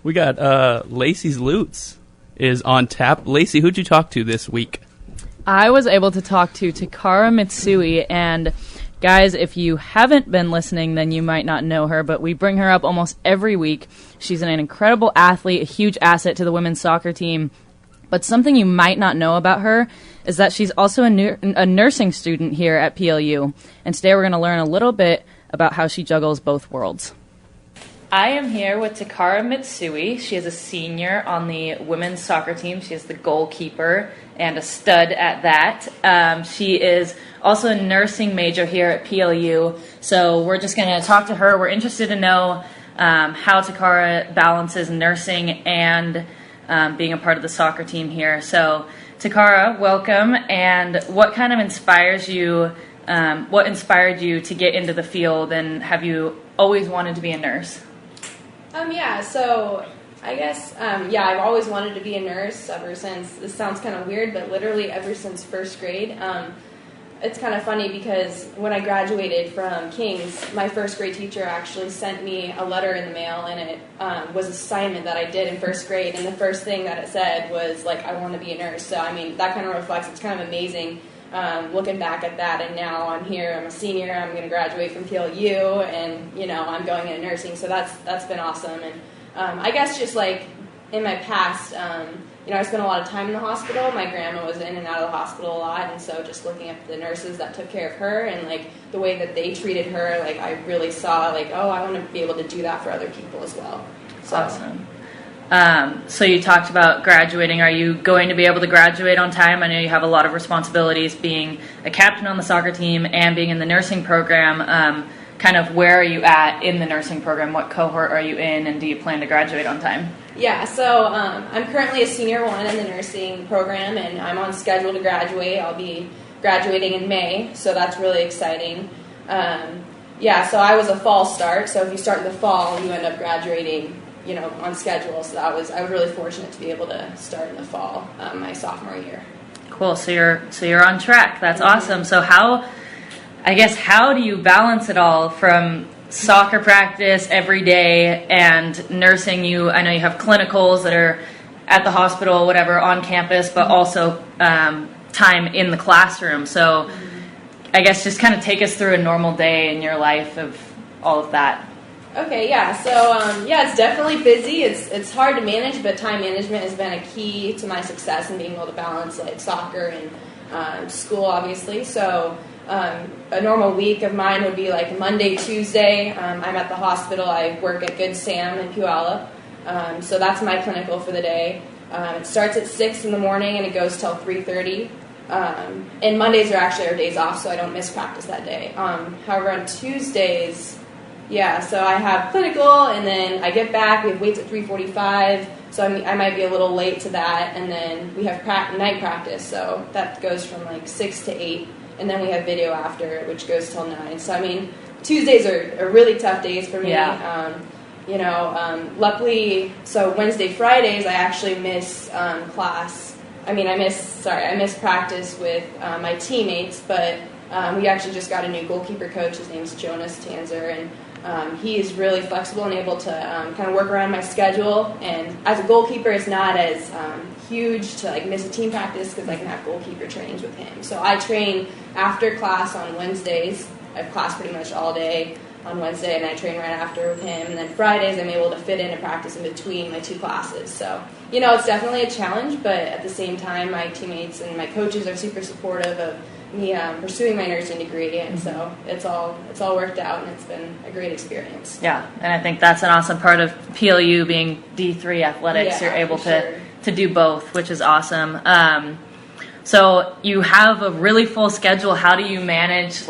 We got Lacey's Lutes is on tap. Lacey, who'd you talk to this week? I was able to talk to Takara Mitsui, and guys, if you haven't been listening, then you might not know her, but we bring her up almost every week. She's an incredible athlete, a huge asset to the women's soccer team, but something you might not know about her is that she's also a nursing student here at PLU, and today we're going to learn a little bit about how she juggles both worlds. I am here with Takara Mitsui. She is a senior on the women's soccer team. She is the goalkeeper and a stud at that. She is also a nursing major here at PLU. So we're just going to talk to her. We're interested to know how Takara balances nursing and being a part of the soccer team here. So Takara, welcome. And what kind of inspires you? What inspired you to get into the field, and have you always wanted to be a nurse? So I guess, I've always wanted to be a nurse ever since, this sounds kind of weird, but literally ever since first grade. It's kind of funny because when I graduated from King's, my first grade teacher actually sent me a letter in the mail, and it was an assignment that I did in first grade, and the first thing that it said was, I want to be a nurse. So, that kind of reflects, it's kind of amazing looking back at that, and now I'm here, I'm a senior, I'm going to graduate from PLU, and, I'm going into nursing, so that's been awesome. And I guess just, in my past, I spent a lot of time in the hospital. My grandma was in and out of the hospital a lot, and so just looking at the nurses that took care of her and, the way that they treated her, I really saw, I want to be able to do that for other people as well. So. Awesome. So you talked about graduating. Are you going to be able to graduate on time? I know you have a lot of responsibilities being a captain on the soccer team and being in the nursing program. Kind of where are you at in the nursing program? What cohort are you in, and do you plan to graduate on time? Yeah, so I'm currently a senior 1 in the nursing program, and I'm on schedule to graduate. I'll be graduating in May, so that's really exciting. So I was a fall start, so if you start in the fall, you end up graduating on schedule. So I was really fortunate to be able to start in the fall, my sophomore year. Cool. So you're on track. That's awesome. So how do you balance it all from soccer practice every day and nursing? I know you have clinicals that are at the hospital, whatever, on campus, but also time in the classroom. So I guess just kind of take us through a normal day in your life of all of that. Okay, yeah. So, it's definitely busy. It's hard to manage, but time management has been a key to my success in being able to balance, soccer and school, obviously. So, a normal week of mine would be, Monday, Tuesday. I'm at the hospital. I work at Good Sam in Puyallup. So that's my clinical for the day. It starts at 6 in the morning, and it goes till 3:30. And Mondays are actually our days off, so I don't miss practice that day. However, on Tuesdays... so I have clinical, and then I get back. We have weights at 3:45, so I might be a little late to that. And then we have night practice, so that goes from 6 to 8. And then we have video after, which goes till 9. So, Tuesdays are really tough days for me. Yeah. Luckily, so Wednesday, Fridays, I actually miss class. I miss practice with my teammates, but we actually just got a new goalkeeper coach. His name's Jonas Tanzer, and he is really flexible and able to kind of work around my schedule. And as a goalkeeper, it's not as huge to miss a team practice because I can have goalkeeper trainings with him. So I train after class on Wednesdays. I have class pretty much all day on Wednesday, and I train right after with him. And then Fridays, I'm able to fit in a practice in between my two classes. So, it's definitely a challenge, but at the same time, my teammates and my coaches are super supportive of me pursuing my nursing degree, and so it's all worked out, and it's been a great experience. Yeah, and I think that's an awesome part of PLU being D3 athletics. You're able to do both, which is awesome. So you have a really full schedule. How do you manage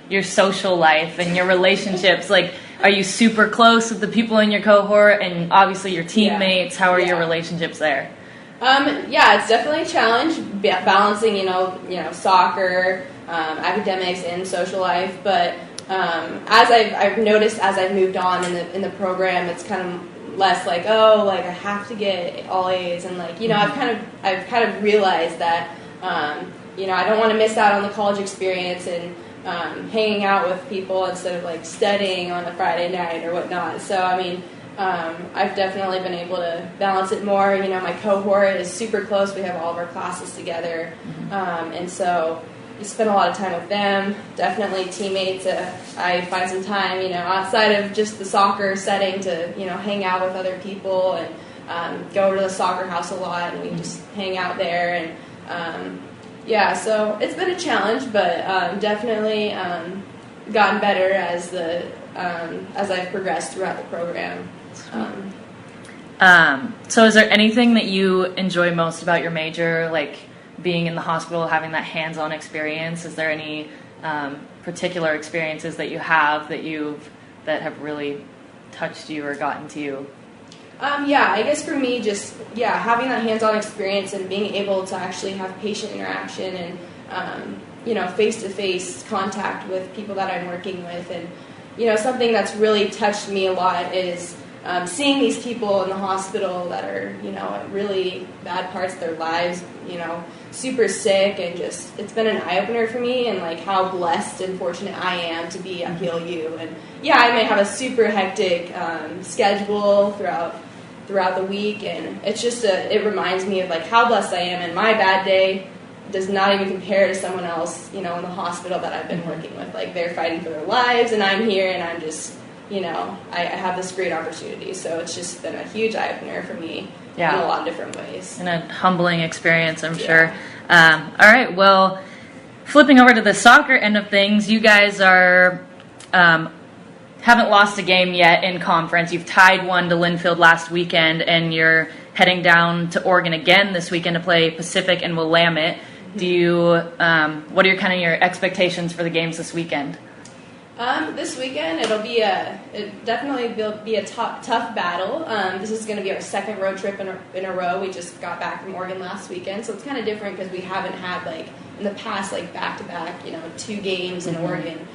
your social life and your relationships? Are you super close with the people in your cohort and obviously your teammates? How are your relationships there? It's definitely a challenge balancing, soccer, academics, and social life. But as I've noticed as I've moved on in the program, it's kind of less I have to get all A's, and I've kind of realized that I don't want to miss out on the college experience and hanging out with people instead of studying on a Friday night or whatnot. So I've definitely been able to balance it more. You know, my cohort is super close. We have all of our classes together. And so you spend a lot of time with them. Definitely teammates. I find some time, you know, outside of just the soccer setting to, you know, hang out with other people and go over to the soccer house a lot, and we just hang out there. And yeah, so it's been a challenge, but definitely gotten better as I've progressed throughout the program. So is there anything that you enjoy most about your major, like being in the hospital, having that hands-on experience? Is there any particular experiences that you have that have really touched you or gotten to you? Yeah, I guess for me, just, having that hands-on experience and being able to actually have patient interaction and, you know, face-to-face contact with people that I'm working with. And, you know, something that's really touched me a lot is seeing these people in the hospital that are, you know, at really bad parts of their lives, you know, super sick, and just, it's been an eye-opener for me, and like how blessed and fortunate I am to be at PLU. And yeah, I may have a super hectic schedule throughout the week, and it's just it reminds me of like how blessed I am, and my bad day does not even compare to someone else, you know, in the hospital that I've been working with. Like, they're fighting for their lives, and I'm here, and I'm just, you know, I have this great opportunity. So it's just been a huge eye-opener for me in a lot of different ways. And a humbling experience, I'm sure. All right, well, flipping over to the soccer end of things, you guys are haven't lost a game yet in conference. You've tied one to Linfield last weekend, and you're heading down to Oregon again this weekend to play Pacific and Willamette. Do you? What are kind of your expectations for the games this weekend? This weekend, it'll definitely be a tough battle. This is going to be our second road trip in a row. We just got back from Oregon last weekend, so it's kind of different because we haven't had, like, in the past, like, back-to-back, you know, 2 games in Oregon.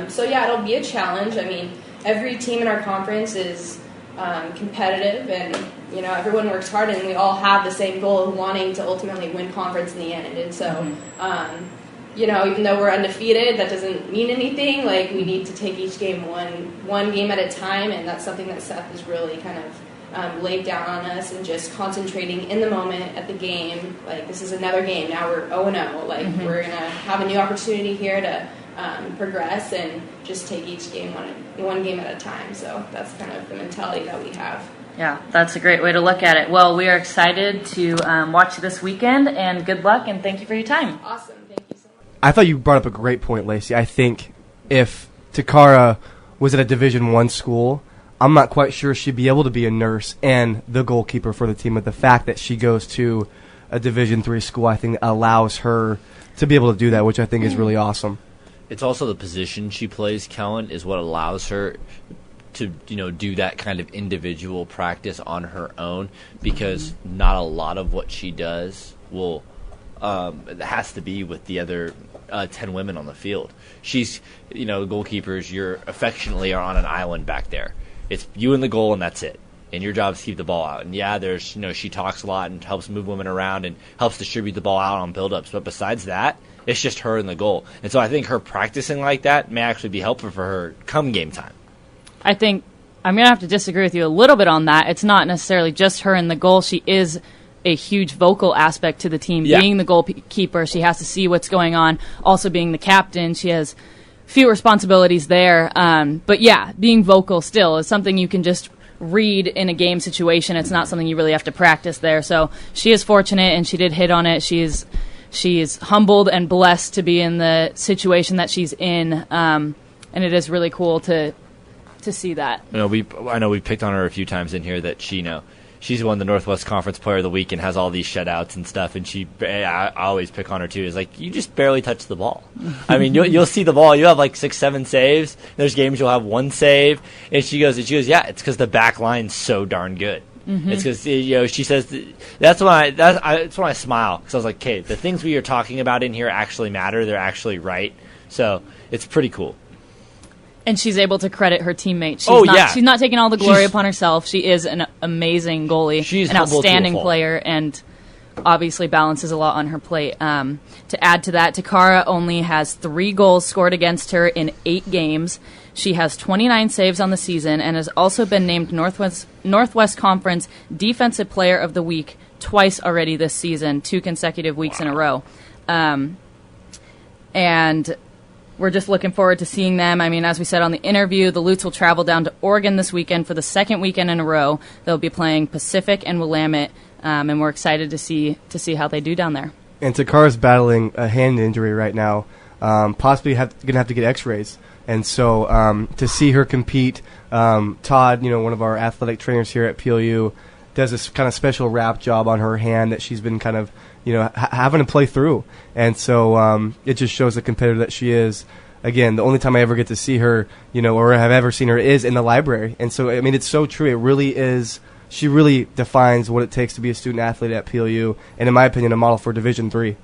So yeah, it'll be a challenge. I mean, every team in our conference is competitive, and, you know, everyone works hard, and we all have the same goal of wanting to ultimately win conference in the end. And so, you know, even though we're undefeated, that doesn't mean anything. Like, we need to take each game one game at a time, and that's something that Seth has really kind of laid down on us, and just concentrating in the moment at the game. Like, this is another game. Now we're 0-0. Like, we're going to have a new opportunity here to progress and just take each game one game at a time. So that's kind of the mentality that we have. Yeah, that's a great way to look at it. Well, we are excited to watch you this weekend, and good luck, and thank you for your time. Awesome. Thank you so much. I thought you brought up a great point, Lacey. I think if Takara was at a Division I school, I'm not quite sure she'd be able to be a nurse and the goalkeeper for the team. But the fact that she goes to a Division III school, I think allows her to be able to do that, which I think is really awesome. It's also the position she plays, Kellen, is what allows her to, you know, do that kind of individual practice on her own, because not a lot of what she does will has to be with the other 10 women on the field. She's, you know, goalkeepers, you're affectionately are on an island back there. It's you and the goal, and that's it. And your job is to keep the ball out. And yeah, there's, you know, she talks a lot and helps move women around and helps distribute the ball out on build-ups. But besides that, it's just her and the goal. And so I think her practicing like that may actually be helpful for her come game time. I think I'm going to have to disagree with you a little bit on that. It's not necessarily just her and the goal. She is a huge vocal aspect to the team. Yeah. Being the goalkeeper, she has to see what's going on. Also being the captain, she has few responsibilities there. But yeah, being vocal still is something you can just read in a game situation. It's not something you really have to practice there. So she is fortunate, and she did hit on it. She's humbled and blessed to be in the situation that she's in, and it is really cool to see that. You know, I know we picked on her a few times in here that she, you know, she's won the Northwest Conference Player of the Week and has all these shutouts and stuff. And I always pick on her too. Is like, you just barely touch the ball. I mean, you'll see the ball. You have like 6-7 saves. There's games you'll have 1 save, and she goes, yeah, it's because the back line's so darn good. It's because, you know, she says that's when I smile, because I was like, okay, the things we are talking about in here actually matter. They're actually right. So it's pretty cool. And she's able to credit her teammates. She's not taking all the glory upon herself. She is an amazing goalie, she's an outstanding player, and obviously balances a lot on her plate. To add to that, Takara only has 3 goals scored against her in 8 games. She has 29 saves on the season and has also been named Northwest Conference Defensive Player of the Week twice already this season, 2 consecutive weeks in a row. And we're just looking forward to seeing them. I mean, as we said on the interview, the Lutes will travel down to Oregon this weekend for the second weekend in a row. They'll be playing Pacific and Willamette, and we're excited to see how they do down there. And Takara's battling a hand injury right now, possibly going to have to get x-rays. And so to see her compete, Todd, one of our athletic trainers here at PLU, does this kind of special wrap job on her hand that she's been kind of, having to play through. And so it just shows the competitor that she is. Again, the only time I ever get to see her, or have ever seen her is in the library. And so, I mean, it's so true. It really is. She really defines what it takes to be a student athlete at PLU, and in my opinion, a model for Division III.